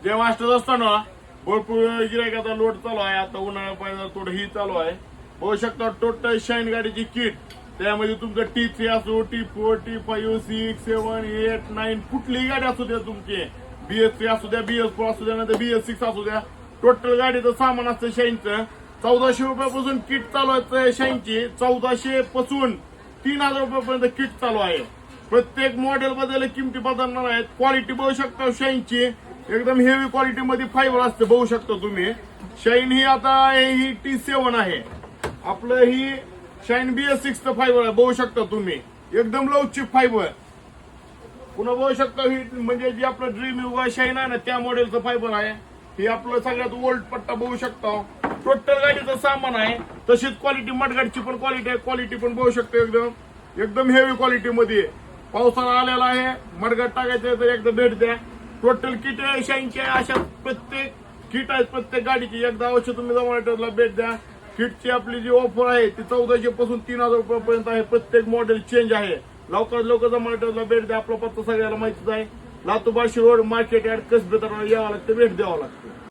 जे मास्टर असताना भरपूर गिरायकाचा लोड चालू आहे. आता उन्हाळ्या पाहिजे थोडं ही चालू आहे. बघू शकता टोटल शाईन गाडीची किट, त्यामध्ये तुमचं T3 असो, T4, T5, 6, 7, 8, 9 कुठलीही गाडी असू द्या तुमची, BS3 असू द्या, BS4 असू द्या, नाही BS6 असू द्या, टोटल गाडीचं सामान असतं शाईनचं. 1400 रुपयापासून किट चालू आहे शाईनची. 1400 पासून 3000 रुपयापर्यंत किट चालू आहे. प्रत्येक मॉडेल बद्दल किमती बदलणार आहेत. क्वालिटी बघू शकता शाईनची एकदम हेवी क्वालिटी मध्ये फायबर असते. बघू शकता तुम्ही शाईन ही आता ही T7 आहे. आपलं ही शाईन BS6 फायबर आहे. बघू शकता तुम्ही एकदम लवचिक फायबर. पुन्हा बघू शकता ही म्हणजे जी आपलं ड्रीम युगा शाईन आहे ना त्या मॉडेलचं फायबर आहे. ही आपलं सगळ्यात ओल्ड पट्टा बघू शकता. टोटल गाडीचं सामान आहे. तशीच क्वालिटी मडगाडची पण क्वालिटी आहे. क्वालिटी पण बघू शकता एकदम हेवी क्वालिटी मध्ये. पावसाळा आलेला आहे, मडगाड टाकायचं तर एकदा भेट द्या. टोटल किट आहे शाईनची आहे. अशा प्रत्येक किट आहे प्रत्येक गाडीची. एकदा अवश्य तुम्ही जमाला भेट द्या. किटची आपली जी ऑफर आहे ती 1400 पासून 3000 रुपयापर्यंत आहे. प्रत्येक मॉडेल चेंज आहे. लवकरात लवकर जमाला भेट द्या. आपला पत्ता सगळ्याला माहितीच आहे. Latur Barshi road, market yard, कसबे यावं लागतं, भेट द्यावं लागतं.